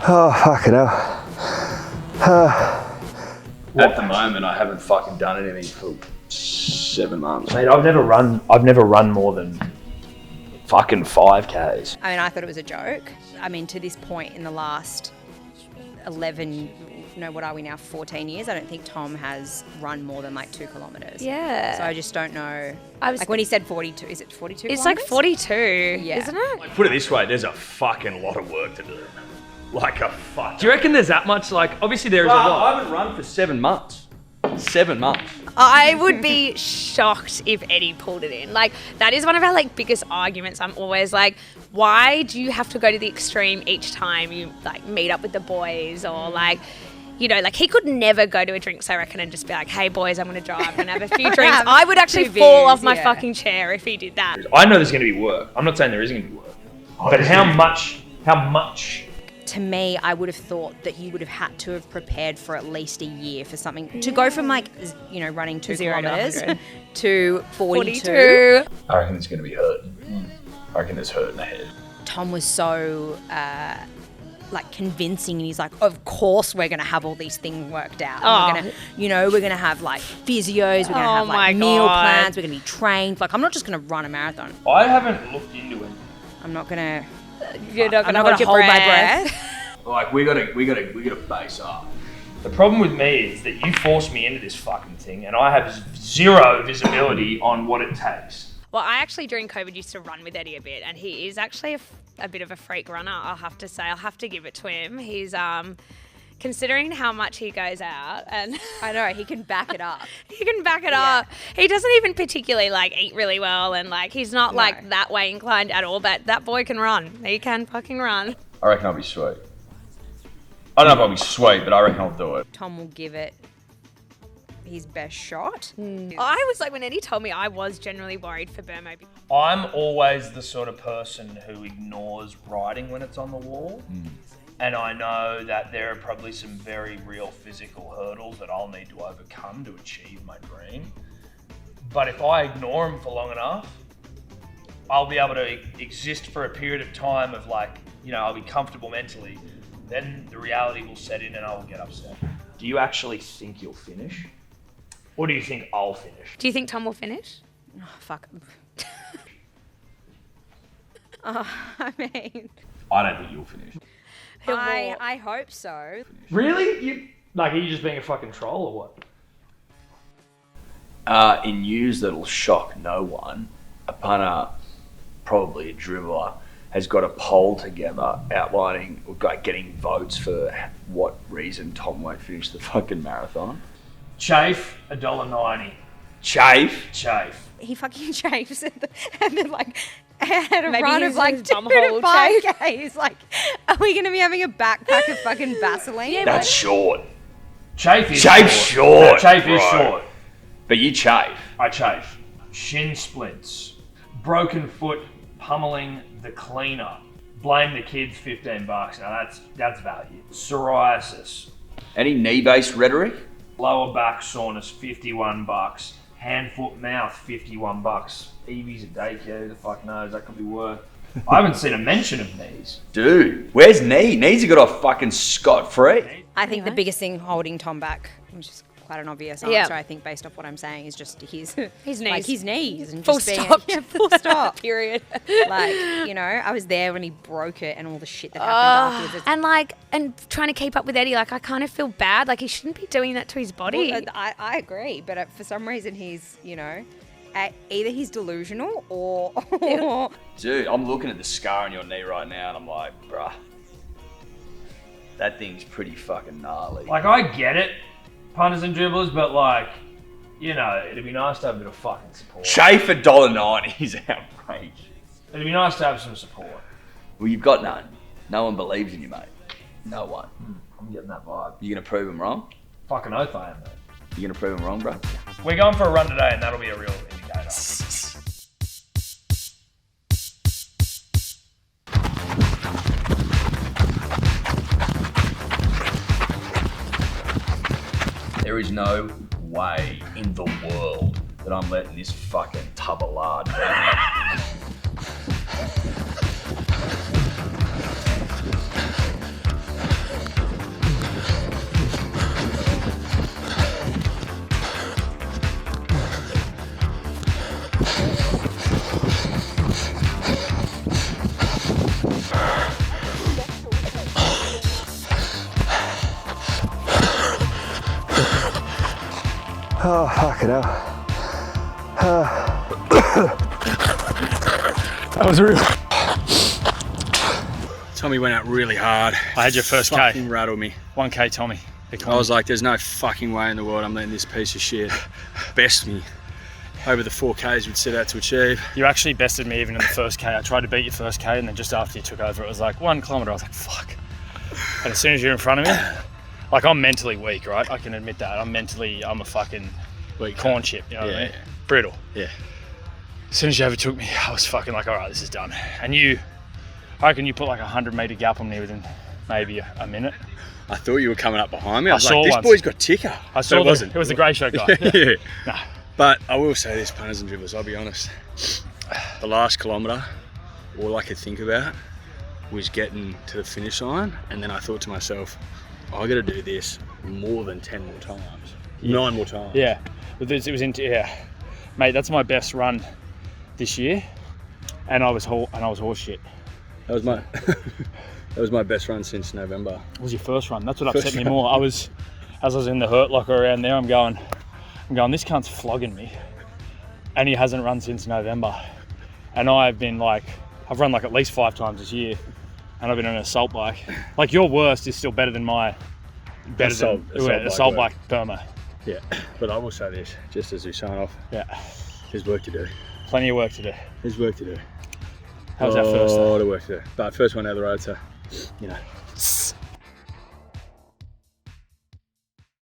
Oh, fucking hell. At the moment, I haven't fucking done anything for 7 months. Mate, I've never run more than fucking 5Ks. I mean, I thought it was a joke. I mean, to this point in the last 11, no, what are we now, 14 years, I don't think Tom has run more than like 2 kilometres. Yeah. So I just don't know. Like when he said 42, is it 42 It's kilometres? like 42, Yeah. isn't it? Like, put it this way, there's a fucking lot of work to do. Like a fuck. Do you reckon there's that much? Like, obviously there is a lot. I haven't run for 7 months. 7 months. I would be shocked if Eddie pulled it in. Like, that is one of our like biggest arguments. I'm always like, why do you have to go to the extreme each time you like meet up with the boys, or like, you know, like he could never go to a drinks, I reckon, and just be like, hey boys, I'm gonna drive and have a few drinks. I would actually fall off my fucking chair if he did that. I know there's going to be work. I'm not saying there isn't going to be work. But how much? To me, I would have thought that you would have had to have prepared for at least a year for something. To go from like, you know, running 2 kilometres to 42. I reckon it's going to be hurt. I reckon there's hurt in the head. Tom was so like convincing, and he's like, of course we're going to have all these things worked out. Oh. We're going to, you know, we're going to have like physios, we're going to have like meal plans, we're going to be trained. Like, I'm not just going to run a marathon. I haven't looked into it. I'm not going to... You're not I'm gonna not going to hold my breath. Like, we gotta base up. The problem with me is that you forced me into this fucking thing, and I have zero visibility on what it takes. Well, I actually during COVID used to run with Eddie a bit, and he is actually a bit of a freak runner. I'll have to say, I'll have to give it to him. He's considering how much he goes out, and I know, he can back it up. he can back it up. He doesn't even particularly like eat really well, and like he's not like that way inclined at all, but that boy can run. He can fucking run. I reckon I'll be sweet. I don't know if I'll be sweet, but I reckon I'll do it. Tom will give it his best shot. I was like, when Eddie told me, I was generally worried for Burmo. I'm always the sort of person who ignores writing when it's on the wall. And I know that there are probably some very real physical hurdles that I'll need to overcome to achieve my dream. But if I ignore them for long enough, I'll be able to exist for a period of time of like, you know, I'll be comfortable mentally. Then the reality will set in and I will get upset. Do you actually think you'll finish? Or do you think I'll finish? Do you think Tom will finish? Oh, fuck. I mean... I don't think you'll finish. I hope so. Really? Are you just being a fucking troll or what? In news that'll shock no one, a punter, probably a dribbler, has got a poll together outlining, like getting votes for what reason Tom won't finish the fucking marathon. Chafe, $1.90. Chafe. He fucking chafes and then like had a Maybe run he's of like his 2 bum to hole 5K. He's like, are we going to be having a backpack of fucking Vaseline? That's short. Chafe is short. Chafe is bro. short. But you chafe. I chafe. Shin splints. Broken foot pummeling the cleaner. Blame the kids, $15. Now that's value. Psoriasis. Any knee-based rhetoric? Lower back soreness, $51. Hand, foot, mouth, $51. Evie's a daycare, who the fuck knows, that could be worth. I haven't seen a mention of knees. Dude, where's knee? Knees have got off fucking scot-free. I think the biggest thing holding Tom back, which is quite an obvious answer, I think, based off what I'm saying, is just his knees. Like his knees. And Full just being, stop. yeah, full stop. Period. Like, you know, I was there when he broke it and all the shit that happened afterwards. And trying to keep up with Eddie, like I kind of feel bad. Like he shouldn't be doing that to his body. Well, I agree, but for some reason he's, you know, either he's delusional or... Dude, I'm looking at the scar on your knee right now and I'm like, bruh, that thing's pretty fucking gnarly. Like, I get it, punters and dribblers, but like, you know, it'd be nice to have a bit of fucking support. Chafe for $1.90 is outrageous. It'd be nice to have some support. Well, you've got none. No one believes in you, mate. No one. I'm getting that vibe. You gonna prove them wrong? Fucking oath I am, mate. You gonna prove them wrong, bro? We're going for a run today and that'll be a real indicator. There is no way in the world that I'm letting this fucking tub of lard down. Oh, fucking hell. That was real. Tommy went out really hard. I had your first K. Fucking rattled me. 1K Tommy. I was like, there's no fucking way in the world I'm letting this piece of shit best me over the 4Ks we'd set out to achieve. You actually bested me even in the first K. I tried to beat your first K, and then just after you took over, it was like 1 kilometre. I was like, fuck. And as soon as you're in front of me, like, I'm mentally weak, right? I can admit that. I'm a fucking Weak corn chip, you know what I mean? Yeah. Brittle. Yeah. As soon as you overtook me, I was fucking like, all right, this is done. And I reckon you put like a 100-metre gap on me within maybe a minute. I thought you were coming up behind me. I was saw like, this once. boy's got ticker. I saw But it was the grey shirt guy. Yeah. Nah. But I will say this, punters and dribblers, I'll be honest. The last kilometre, all I could think about was getting to the finish line, and then I thought to myself, I got to do this more than 10 more times. Yeah. 9 more times. Yeah, but mate. That's my best run this year, and I was horse shit. That was my that was my best run since November. It was your first run. That's what First upset me run. more. As I was in the hurt locker around there, I'm going, this cunt's flogging me, and he hasn't run since November, and I've run like at least 5 times this year, and I've been on an assault bike. Like, your worst is still better than assault bike perma. Yeah, but I will say this, just as we sign off, Yeah, there's work to do. plenty of work to do. There's work to do. How was that first? A lot of work to do. But first one out of the road, so, you know,